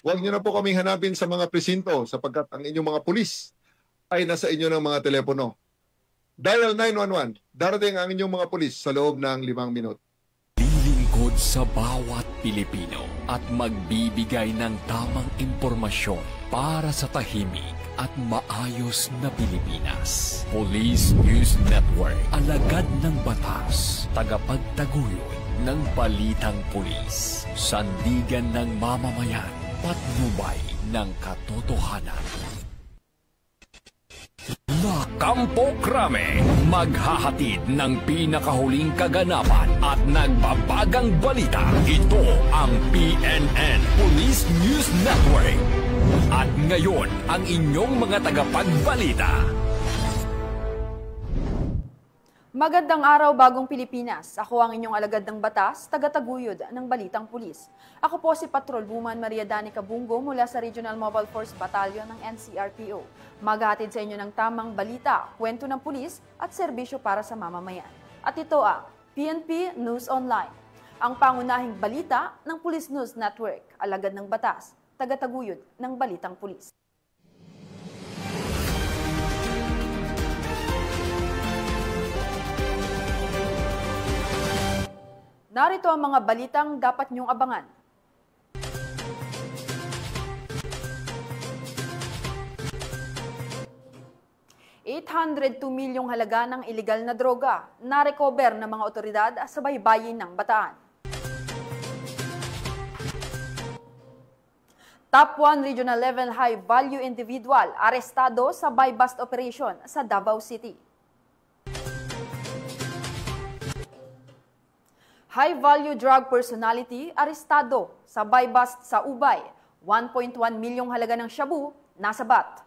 Huwag niyo na po kaming hanapin sa mga presinto sapagkat ang inyong mga pulis ay nasa inyo ng mga telepono. Dial 911. Darating ang inyong mga pulis sa loob ng 5 minuto. Lilingkod sa bawat Pilipino at magbibigay ng tamang impormasyon para sa tahimik at maayos na Pilipinas. Police News Network, alagad ng batas, tagapagtaguyod ng balitang pulis, sandigan ng mamamayan, patnubay ng katotohanan. La Campo Crame, maghahatid ng pinakahuling kaganapan at nagbabagang balita. Ito ang PNN Police News Network. At ngayon, ang inyong mga tagapagbalita. Magandang araw, Bagong Pilipinas. Ako ang inyong alagad ng batas, tagataguyod ng Balitang Pulis. Ako po si Patrol Woman Maria Danica Bungo mula sa Regional Mobile Force Battalion ng NCRPO. Maghahatid sa inyo ng tamang balita, kwento ng pulis at serbisyo para sa mamamayan. At ito ang PNP News Online, ang pangunahing balita ng Police News Network, alagad ng batas, tagataguyod ng Balitang Pulis. Narito ang mga balitang dapat niyong abangan. ₱802 milyong halaga ng iligal na droga na recover ng mga otoridad sa baybayin ng Bataan. Top 1 regional level high value individual arestado sa buy bust operation sa Davao City. High-value drug personality arestado sa buy-bust sa Ubay. 1.1 milyong halaga ng shabu nasabat.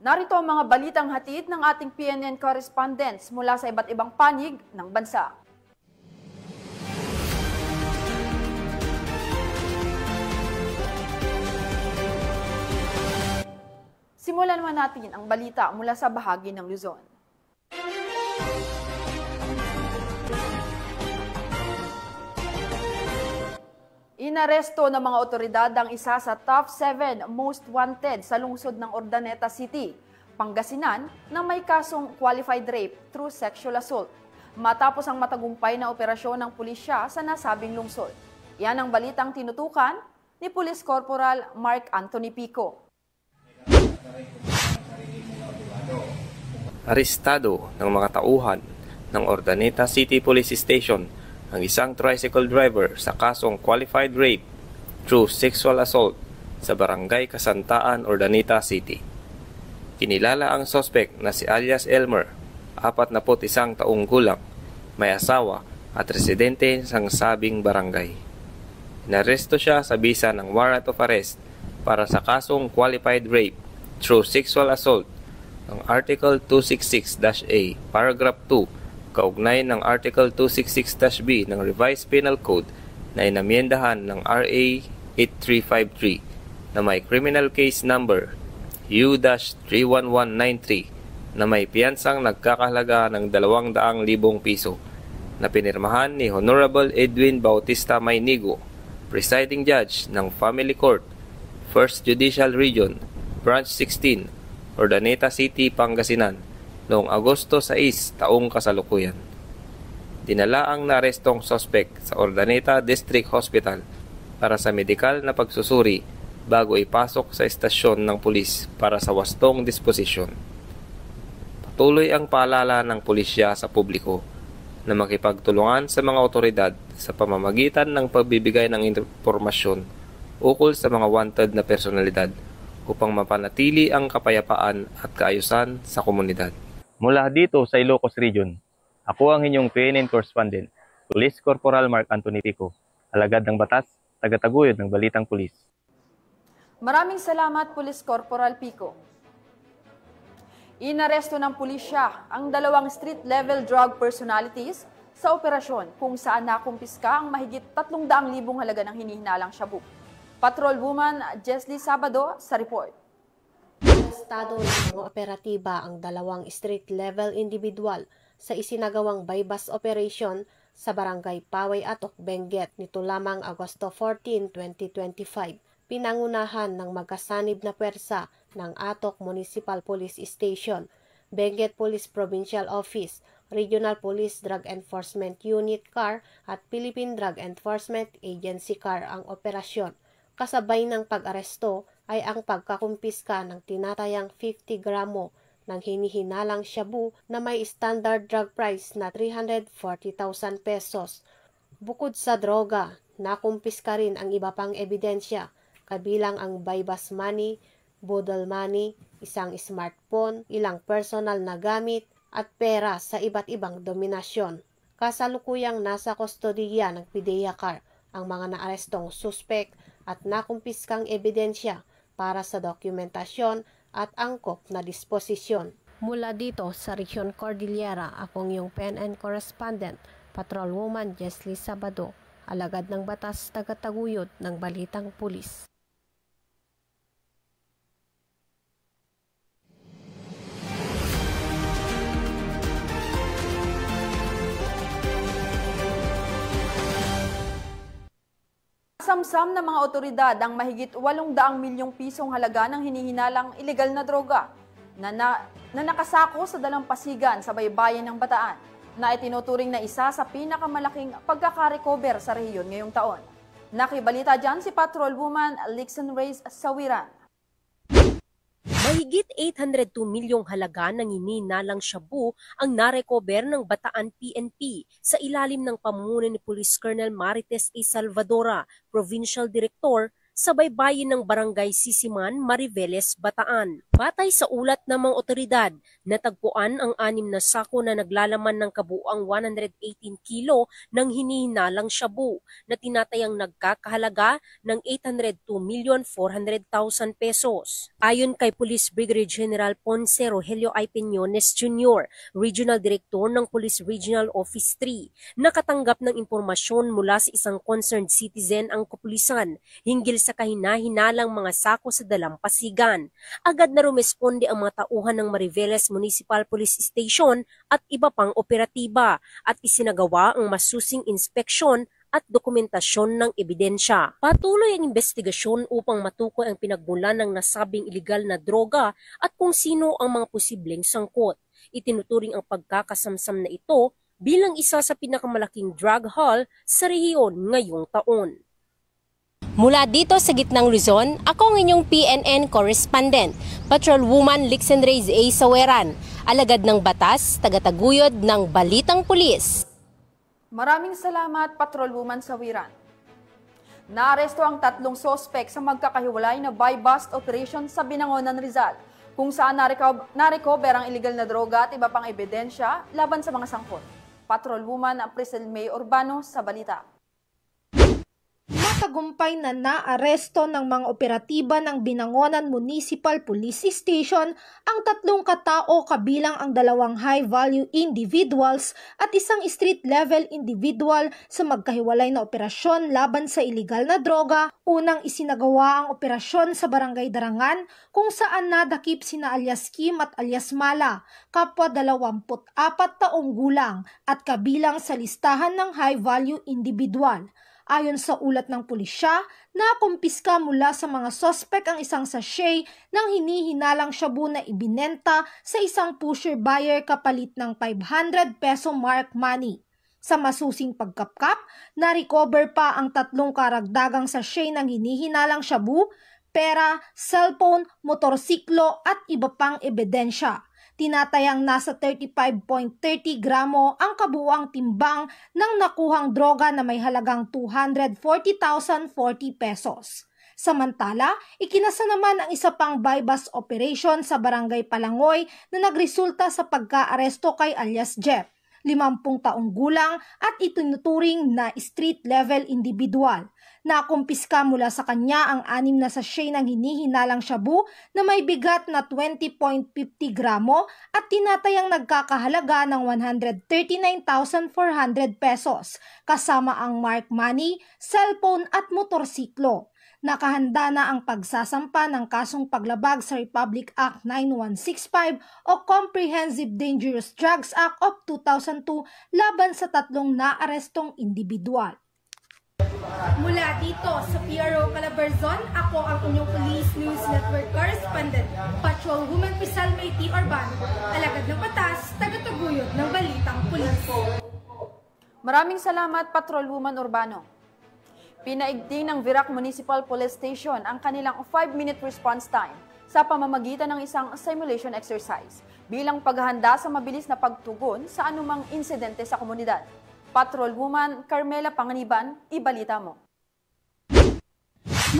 Narito ang mga balitang hatid ng ating PNN correspondents mula sa iba't ibang panig ng bansa. Simulan naman natin ang balita mula sa bahagi ng Luzon. Inaresto ng mga otoridad ang isa sa top 7 most wanted sa lungsod ng Urdaneta City, Pangasinan, na may kasong qualified rape through sexual assault, matapos ang matagumpay na operasyon ng pulisya sa nasabing lungsod. Yan ang balitang tinutukan ni Police Corporal Mark Anthony Pico. Arestado ng mga tauhan ng Urdaneta City Police Station ang isang tricycle driver sa kasong qualified rape through sexual assault sa Barangay Kasantaan, Urdaneta City. Kinilala ang suspect na si alias Elmer, 41 taong gulang, may asawa at residente ng sabing barangay. Inaresto siya sa bisa ng warrant of arrest para sa kasong qualified rape through sexual assault ng Article 266-A, Paragraph 2, kaugnay ng Article 266-B ng Revised Penal Code na inamyendahan ng RA 8353 na may criminal case number U-31193 na may piyansang nagkakahalaga ng 200,000 piso na pinirmahan ni Honorable Edwin Bautista Maynigo, Presiding Judge ng Family Court, 1st Judicial Region, Branch 16, Urdaneta City, Pangasinan, noong Agosto 6 taong kasalukuyan. Dinala ang naarestong suspect sa Urdaneta District Hospital para sa medikal na pagsusuri bago ipasok sa estasyon ng pulis para sa wastong disposisyon. Patuloy ang paalala ng pulisya sa publiko na makipagtulungan sa mga otoridad sa pamamagitan ng pagbibigay ng impormasyon ukol sa mga wanted na personalidad upang mapanatili ang kapayapaan at kaayusan sa komunidad. Mula dito sa Ilocos Region, ako ang inyong PNN correspondent, Police Corporal Mark Anthony Pico, alagad ng batas, tagataguyod ng Balitang Pulis. Maraming salamat, Police Corporal Pico. Inaresto ng pulisya ang 2 street-level drug personalities sa operasyon kung saan nakumpiska ang mahigit 300,000 halaga ng hinihinalang shabu. Patrol Woman Jesly Sabado sa report. Arestado ng mga operatiba ang 2 street-level individual sa isinagawang bypass operation sa Barangay Paway Atok, Benguet nito lamang Agosto 14, 2025. Pinangunahan ng magkasanib na pwersa ng Atok Municipal Police Station, Benguet Police Provincial Office, Regional Police Drug Enforcement Unit CAR at Philippine Drug Enforcement Agency CAR ang operasyon. Kasabay ng pag-aresto ay ang pagkakumpiska ng tinatayang 50 gramo ng hinihinalang shabu na may standard drug price na 340,000 pesos. Bukod sa droga, nakumpiska rin ang iba pang ebidensya, kabilang ang bypass money, budol money, isang smartphone, ilang personal na gamit at pera sa iba't ibang dominasyon. Kasalukuyang nasa kustodiya ng PIDEA CAR ang mga naarestong suspek at nakumpiskang ebidensya para sa dokumentasyon at angkop na disposisyon. Mula dito sa Region Cordillera, akong iyong PNN correspondent, Patrolwoman Jesly Sabado, alagad ng batas, tagataguyod ng Balitang Pulis. Samsam ng mga otoridad ang mahigit 800 milyong pisong halaga ng hinihinalang ilegal na droga na nakasako sa dalampasigan sa baybayin ng Bataan na itinuturing na isa sa pinakamalaking pagkakarecover sa rehiyon ngayong taon. Nakibalita dyan si Patrolwoman Lixen Reyes Sawiran. Mahigit 802 milyong halaga ng hinihinalang shabu ang narecover ng Bataan PNP sa ilalim ng pamumuno ni Police Colonel Marites A. Salvadora, Provincial Director, sa baybayin ng Barangay Sisiman, Mariveles, Bataan. Batay sa ulat ng mga otoridad, natagpuan ang 6 na sako na naglalaman ng kabuuang 118 kilo ng hinihinalang shabu na tinatayang nagkakahalaga ng 802,400,000 pesos. Ayon kay Police Brigadier General Ponce Rogelio I. Peñones Jr., Regional Director ng Police Regional Office 3, nakatanggap ng impormasyon mula sa isang concerned citizen ang kapulisan hinggil sa kahinahinalang mga sako sa dalampasigan. Agad na rumesponde ang mga tauhan ng Mariveles Municipal Police Station at iba pang operatiba at isinagawa ang masusing inspeksyon at dokumentasyon ng ebidensya. Patuloy ang investigasyon upang matukoy ang pinagmulan ng nasabing ilegal na droga at kung sino ang mga posibleng sangkot. Itinuturing ang pagkakasamsam na ito bilang isa sa pinakamalaking drug haul sa rehiyon ngayong taon. Mula dito sa gitnang Luzon, ako ang inyong PNN correspondent, Patrolwoman Lixen Reyes A. Sawiran, alagad ng batas, tagataguyod ng Balitang Pulis. Maraming salamat, Patrolwoman Sawiran. Naaresto ang 3 sospek sa magkakahiwalay na buy-bust operation sa Binangonan, Rizal, kung saan narecover ang illegal na droga at iba pang ebidensya laban sa mga sangkot. Patrolwoman Priscil May Urbano sa balita. Matagumpay na naaresto ng mga operatiba ng Binangonan Municipal Police Station ang 3 katao kabilang ang 2 high-value individuals at isang street-level individual sa magkahiwalay na operasyon laban sa iligal na droga. Unang isinagawa ang operasyon sa Barangay Darangan kung saan nadakip sina alias Kim at alias Mala, kapwa 24 taong gulang at kabilang sa listahan ng high-value individual. Ayon sa ulat ng pulisya, nakumpiska mula sa mga sospek ang isang sachet ng hinihinalang shabu na ibinenta sa isang pusher buyer kapalit ng 500 peso mark money. Sa masusing pagkapkap, na-recover pa ang 3 karagdagang sachet ng hinihinalang shabu, pera, cellphone, motorsiklo at iba pang ebidensya. Tinatayang nasa 35.30 gramo ang kabuuang timbang ng nakuhang droga na may halagang 240,040 pesos. Samantala, ikinasa naman ang isa pang buy-bust operation sa Barangay Palangoy na nagresulta sa pagka-aresto kay alias Jeff, 50 taong gulang at itinuturing na street-level individual. Nakumpiska mula sa kanya ang 6 na sachet ng hinihinalang shabu na may bigat na 20.50 gramo at tinatayang nagkakahalaga ng 139,400 pesos kasama ang mark money, cellphone at motorsiklo. Nakahanda na ang pagsasampa ng kasong paglabag sa Republic Act 9165 o Comprehensive Dangerous Drugs Act of 2002 laban sa 3 naarestong individual. Mula dito sa PRO Calabarzon, ako ang inyong Police News Network Correspondent, Patrolwoman Pisalme T. Urbano, alagad ng batas, tagataguyod ng Balitang Pulis. Maraming salamat, Patrolwoman Urbano. Pinaigting ng Virac Municipal Police Station ang kanilang 5-minute response time sa pamamagitan ng isang simulation exercise bilang paghahanda sa mabilis na pagtugon sa anumang insidente sa komunidad. Patrolwoman Carmela Panganiban, ibalita mo.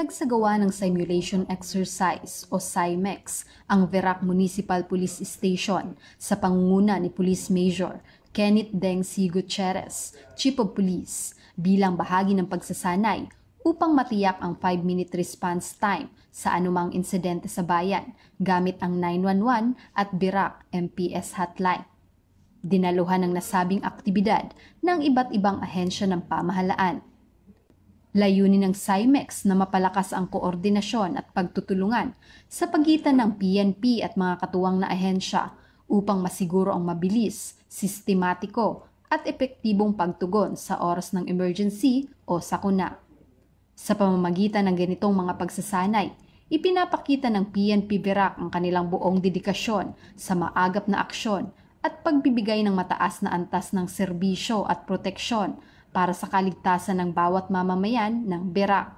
Nagsagawa ng simulation exercise o SIMEX ang Virac Municipal Police Station sa pangunguna ni Police Major Kenneth Deng C. Gutierrez, Chief of Police, bilang bahagi ng pagsasanay upang matiyak ang 5-minute response time sa anumang insidente sa bayan gamit ang 911 at Virac MPS hotline. Dinaluhan ng nasabing aktibidad ng iba't ibang ahensya ng pamahalaan. Layunin ng SIMEX na mapalakas ang koordinasyon at pagtutulungan sa pagitan ng PNP at mga katuwang na ahensya upang masiguro ang mabilis, sistematiko at epektibong pagtugon sa oras ng emergency o sakuna. Sa pamamagitan ng ganitong mga pagsasanay, ipinapakita ng PNP Virac ang kanilang buong dedikasyon sa maagap na aksyon at pagbibigay ng mataas na antas ng serbisyo at proteksyon para sa kaligtasan ng bawat mamamayan ng Virac.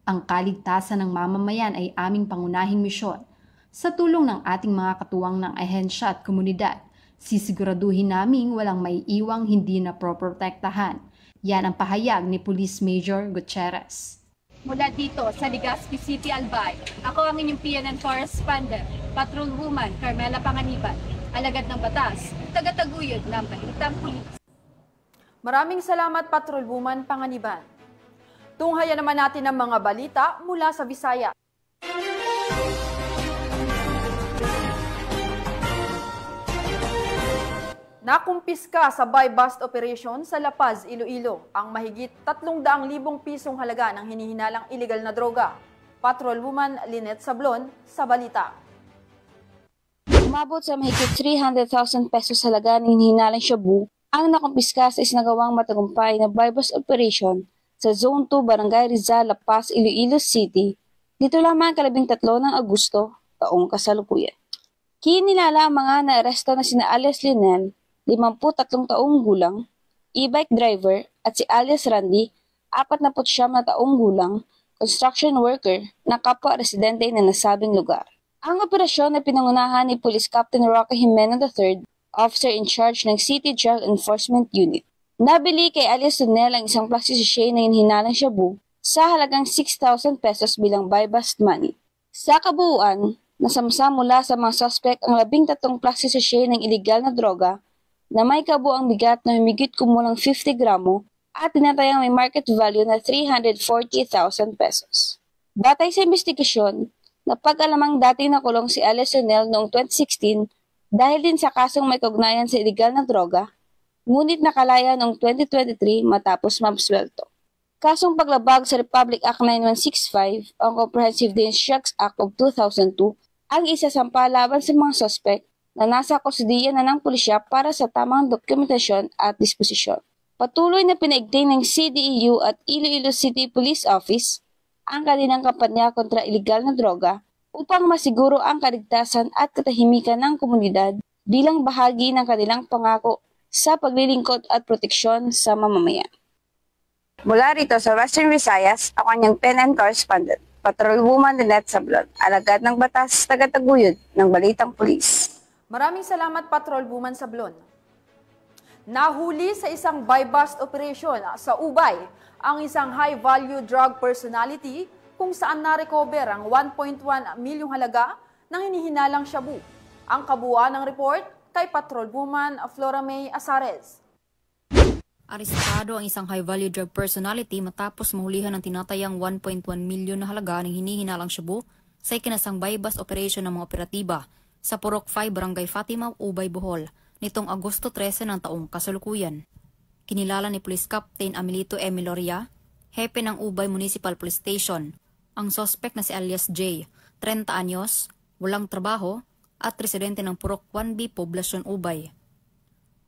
Ang kaligtasan ng mamamayan ay aming pangunahing misyon. Sa tulong ng ating mga katuwang ng ahensya at komunidad, sisiguraduhin naming walang maiiwang hindi na proprotektahan. Yan ang pahayag ni Police Major Gutierrez. Mula dito sa Legazpi City, Albay, ako ang inyong PNN Correspondent, Patrolwoman Carmela Panganiban, alagad ng batas, tagataguyod ng Balitang Pulis. Maraming salamat, Patrolwoman Panganiban. Tunghayan naman natin ang mga balita mula sa Visayas. Nakumpiska sa buy-bust operation sa La Paz, Iloilo ang mahigit 300,000 pisong halaga ng hinihinalang illegal na droga. Patrolwoman Lynette Sablon sa balita. Umabot sa mahigit 300,000 pesos halaga ng hinihinalang shabu ang nakumpiska sa isinagawang matagumpay na buy-bust operation sa Zone 2, Barangay Rizal, La Paz, Iloilo City, dito lamang 13 ng Agosto, taong kasalukuyan. Kinilala ang mga naaresto na sina alias Lionel, 53 taong gulang, e-bike driver at si alias Randy, 49 na taong gulang, construction worker na kapwa residente na nasabing lugar. Ang operasyon ay pinangunahan ni Police Captain Roque Jimeno III, officer in charge ng City Drug Enforcement Unit. Nabili kay alias Lionel ang isang plastic sachet na hinihinalang shabu sa halagang 6,000 pesos bilang buy-bust money. Sa kabuuan, nasamsa mula sa mga suspect ang 13 plastic sachet ng iligal na droga na may kabuang bigat na humigit kumulang 50 gramo at tinatayang may market value na 340,000 pesos. Batay sa investigasyon, napag-alamang dati nakulong si alias Lionel noong 2016 dahil din sa kasong may kaugnayan sa iligal na droga, ngunit nakalaya noong 2023 matapos mabswelto. Kasong paglabag sa Republic Act 9165 o Comprehensive Dangerous Drugs Act of 2002 ang isasampa laban sa mga suspect na nasa kustudiya na ng pulisya para sa tamang dokumentasyon at disposisyon. Patuloy na pinaigting ng CDEU at Iloilo City Police Office ang kanilang kampanya kontra iligal na droga upang masiguro ang kaligtasan at katahimikan ng komunidad bilang bahagi ng kanilang pangako sa paglilingkod at proteksyon sa mamamayan. Mula rito sa Western Visayas, ako ang PNN Correspondent, Patrolwoman Lynette Sablon, alagad ng batas, tagataguyod ng Balitang Pulis. Maraming salamat, Patrolwoman Sablon. Nahuli sa isang buy-bust operation sa Ubay ang isang high-value drug personality kung saan na-recover ang 1.1 milyong halaga ng hinihinalang shabu. Ang kabuuan ng report kay Patrolwoman Flora May Asares. Arestado ang isang high-value drug personality matapos mahulihan ng tinatayang 1.1 milyon na halaga ng hinihinalang shabu sa ikinasang buy-bust operation ng mga operatiba sa Purok 5, Barangay Fatima, Ubay, Bohol, nitong Agosto 13 ng taong kasalukuyan. Kinilala ni Police Captain Amelito M. Loria, hepe ng Ubay Municipal Police Station, Ang suspect na si alias J, 30 anyos, walang trabaho, at residente ng Purok 1B, Poblasyon Ubay.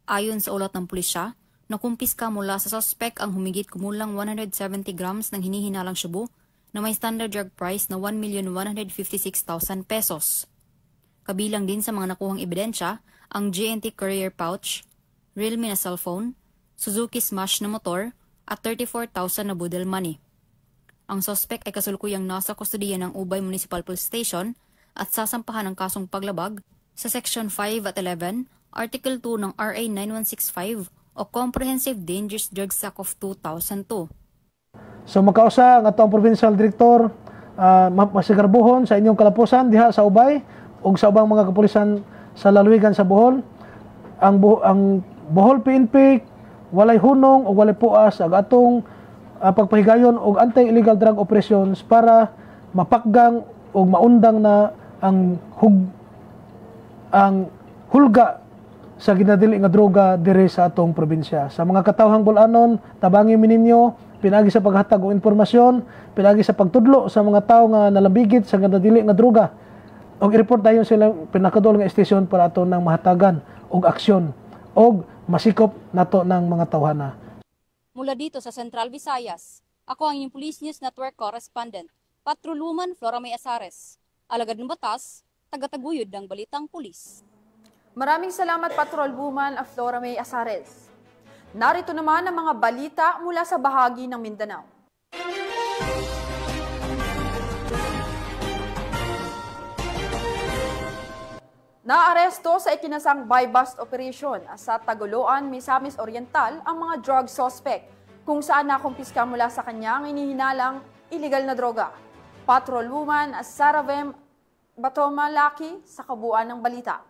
Ayon sa ulat ng pulisya, nakumpiska mula sa suspect ang humigit kumulang 170 grams ng hinihinalang shabu na may standard drug price na 1,156,000 pesos. Kabilang din sa mga nakuhang ebidensya ang GNT courier pouch, Realme na cellphone, Suzuki Smash na motor at 34,000 na budel money. Ang suspect ay kasulukuyang nasa kustodiya ng Ubay Municipal Police Station at sasampahan ng kasong paglabag sa Section 5 at 11, Article 2 ng RA 9165 o Comprehensive Dangerous Drugs Act of 2002. So makausa ang atong Provincial Director masigarbuhon sa inyong kalapusan diha sa Ubay ug sa ubang mga kapulisan sa lalawigan sa Bohol. Ang Bohol PNP walay hunong o walay puas ang atong pagpahigayon og anti-illegal drug operations para mapakgang o maundang na ang hulga sa ginadili nga droga diri sa atong probinsya. Sa mga katawhang bulanon, tabangi mininyo pinagi sa paghatag og impormasyon, pinagi sa pagtudlo sa mga tawo nga nalambigit sa ginadili nga droga. Og i-report dayon sila pinakadol nga istasyon para ato nang mahatagan og aksyon og masikop nato ng mga tawhana. Mula dito sa Central Visayas, ako ang inyong Police News Network Correspondent, Patrolwoman Flora May Asares. Alagad ng batas, tagataguyod ng balitang pulis. Maraming salamat Patrolwoman Flora May Asares. Narito naman ang mga balita mula sa bahagi ng Mindanao. Naaresto sa ikinasang buy-bust operation sa Tagoloan, Misamis Oriental ang mga drug suspect kung saan nakumpiska mula sa kanyang inihinalang illegal na droga. Patrolwoman Saravem Batomalaki sa kabuuan ng balita.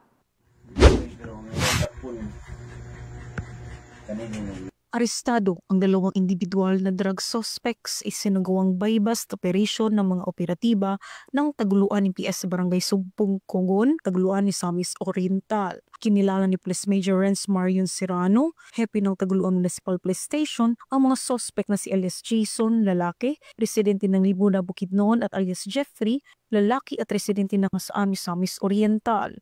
Arestado ang dalawang individual na drug suspects isinagawang buy-bust operation ng mga operatiba ng Taguluan ni PS sa Barangay Sumpong Congon, Taguluan ni Misamis Oriental. Kinilala ni Police Major Renz Marion Serrano, hepe ng Taguluan Municipal Police Station, ang mga suspect na si alias Jason, lalaki, residente ng Libuna Bukidnon at alias Jeffrey, lalaki at residente ng Misamis Oriental.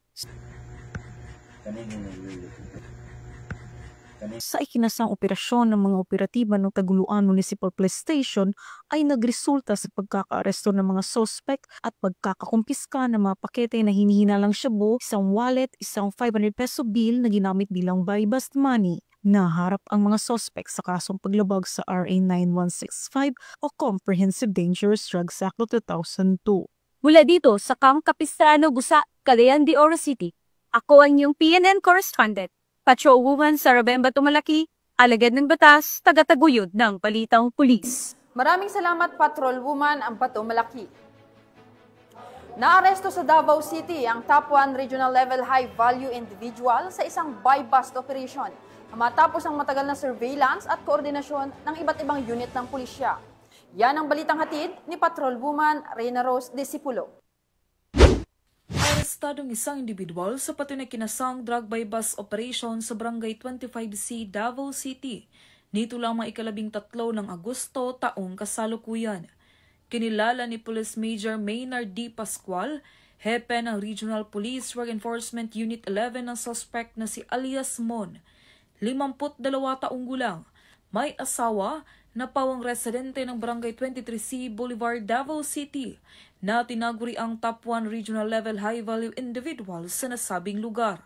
Sa ikinasang operasyon ng mga operatiba ng Taguluan Municipal Police Station ay nagresulta sa pagkakaaresto ng mga suspect at pagkakakumpiska ng mga pakete na hinihinalang shabu, isang wallet, isang 500 peso bill na ginamit bilang buy-bust money. Naharap ang mga suspect sa kasong paglabag sa RA 9165 o Comprehensive Dangerous Drugs Act of 2002. Mula dito sa Camp Capistrano, Busa, Cagayan de Oro City, ako ang inyong PNN Correspondent, Patrolwoman Saravem Batomalaki, alagad ng batas, tagataguyod ng balitang pulis. Maraming salamat Patrolwoman ang Batomalaki. Naaresto sa Davao City ang top 1 regional level high value individual sa isang buy-bust operation matapos ang matagal na surveillance at koordinasyon ng iba't ibang unit ng pulisya. Yan ang balitang hatid ni Patrolwoman Reyna Rose Disipulo. Arestadong isang individual sa patunay kinasang drug buy-bust operation sa Barangay 25C, Davao City. Nito lamang ika-13 ng Agosto taong kasalukuyan. Kinilala ni Police Major Maynard D. Pascual, hepe ng Regional Police Drug Enforcement Unit 11 ng suspect na si alias Mon, 52 taong gulang, may asawa, na pawang residente ng Barangay 23C Boulevard, Davao City, na tinaguri ang top 1 regional level high value individual sa nasabing lugar.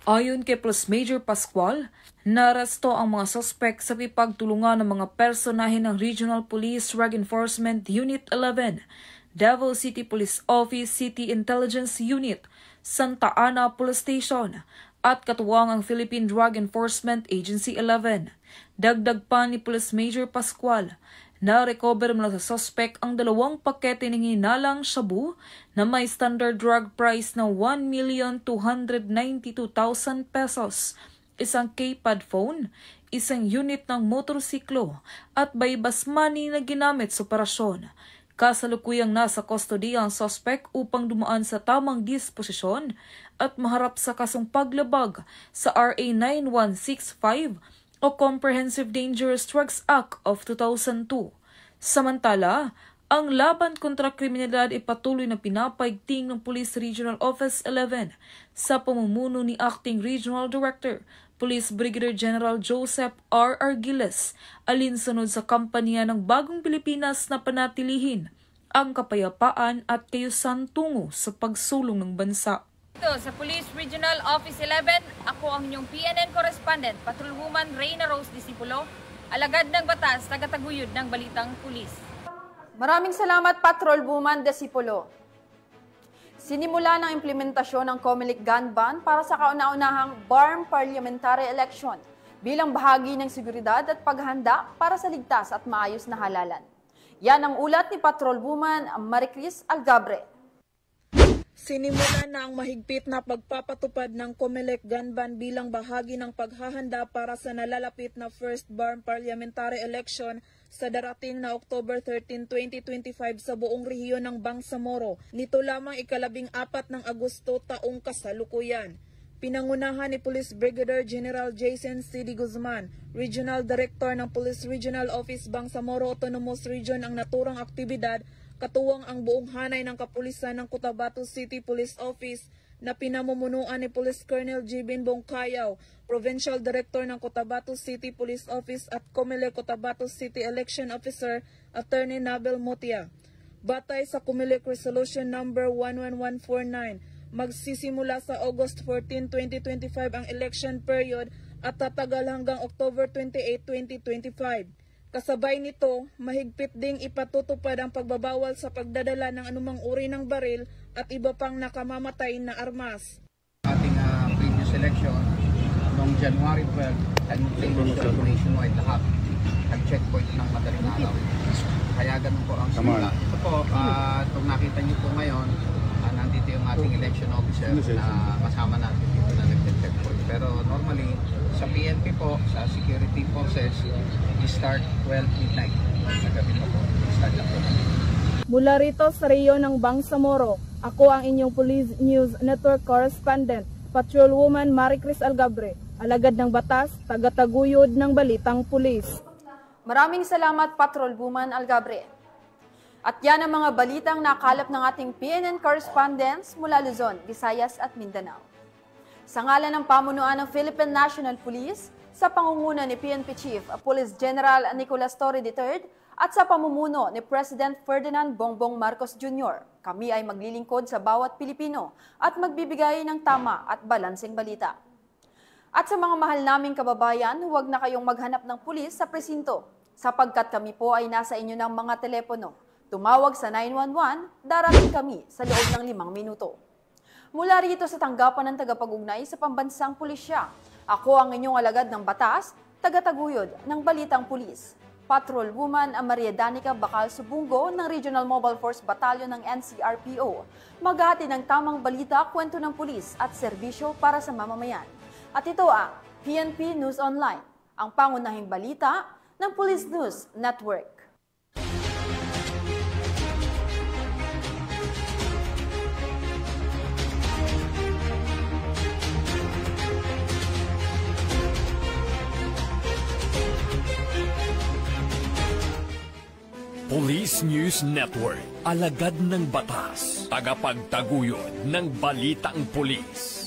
Ayon kay Police Major Pascual, naaresto ang mga suspect sa pagtulungan ng mga personahe ng Regional Police Drug Enforcement Unit 11, Davao City Police Office City Intelligence Unit, Santa Ana Police Station, at katuwang ang Philippine Drug Enforcement Agency 11. Dagdag pa ni Police Major Pascual, na-recover mula sa suspect ang 2 pakete ng hinalang shabu na may standard drug price na 1,292,000 pesos, isang keypad phone, isang unit ng motorsiklo at buy-bust money na ginamit sa operasyon. Kasalukuyang nasa kustodiya ang suspect upang dumaan sa tamang disposisyon at maharap sa kasong paglabag sa RA 9165 o Comprehensive Dangerous Drugs Act of 2002. Samantala, Ang laban kontra kriminalidad ay patuloy na pinapaigting ng Police Regional Office 11 sa pamumuno ni Acting Regional Director, Police Brigadier General Joseph R. Argiles, alinsunod sa kampanya ng Bagong Pilipinas na panatilihin ang kapayapaan at kayusan tungo sa pagsulong ng bansa. Ito sa Police Regional Office 11, ako ang inyong PNN correspondent, Patrolwoman Reyna Rose Disipulo, alagad ng batas, tagataguyod ng Balitang Pulis. Maraming salamat, Patrolwoman Disipulo. Sinimula ng implementasyon ng COMELEC gun ban para sa kauna-unahang BARM parliamentary election bilang bahagi ng seguridad at paghahanda para sa ligtas at maayos na halalan. Yan ang ulat ni Patrolwoman Maricris Algabre. Sinimula na ang mahigpit na pagpapatupad ng COMELEC gun ban bilang bahagi ng paghahanda para sa nalalapit na first BARM parliamentary election sa darating na October 13, 2025 sa buong rehiyon ng Bangsamoro. Nito lamang 14 ng Agosto taong kasalukuyan. Pinangunahan ni Police Brigadier General Jason C. D. Guzman, Regional Director ng Police Regional Office Bangsamoro Autonomous Region ang naturang aktibidad, katuwang ang buong hanay ng kapulisan ng Cotabato City Police Office na pinamumunuan ni Police Colonel Jibin Bongkayaw, Provincial Director ng Cotabato City Police Office at COMELEC Cotabato City Election Officer, Attorney Nabel Motia. Batay sa COMELEC Resolution Number 11149, magsisimula sa August 14, 2025 ang election period at tatagal hanggang October 28, 2025. Kasabay nito, mahigpit ding ipatutupad ang pagbabawal sa pagdadala ng anumang uri ng baril at iba pang nakamamatay na armas. Ating previous election, noong January 12, nag-implement nationwide lahat. Nag-checkpoint ng madaling araw. Kaya ganun po ang simula. Ito po, kung nakita niyo po ngayon, nandito yung ating election officer na kasama natin dito na nag-checkpoint. Pero normally, sa PNP po, sa security forces, start 12 midnight. Nagabi pa po, start lang po. Mula rito sa rehiyon ng Bangsamoro, ako ang inyong Police News Network Correspondent, Patrolwoman Maricris Algabre, alagad ng batas, tagataguyod ng Balitang Pulis. Maraming salamat, Patrolwoman Algabre. At yan ang mga balitang nakalap ng ating PNN correspondents mula Luzon, Visayas at Mindanao. Sa ngalan ng pamunuan ng Philippine National Police, sa pangunguna ni PNP Chief Police General Nicolas Torre III at sa pamumuno ni President Ferdinand Bongbong Marcos Jr., kami ay maglilingkod sa bawat Pilipino at magbibigay ng tama at balanseng balita. At sa mga mahal naming kababayan, huwag na kayong maghanap ng pulis sa presinto sapagkat kami po ay nasa inyo ng mga telepono. Tumawag sa 911, darating kami sa loob ng 5 minuto. Mula rito sa tanggapan ng tagapag-ugnay sa pambansang pulisya, ako ang inyong alagad ng batas, tagataguyod ng Balitang Pulis, Patrolwoman Maria Danica Bacal Subungo ng Regional Mobile Force Battalion ng NCRPO, maghahati ng tamang balita, kwento ng pulis at serbisyo para sa mamamayan. At ito ang PNP News Online, ang pangunahing balita ng Police News Network. Police News Network, alagad ng batas, tagapagtaguyod ng Balitang Pulis.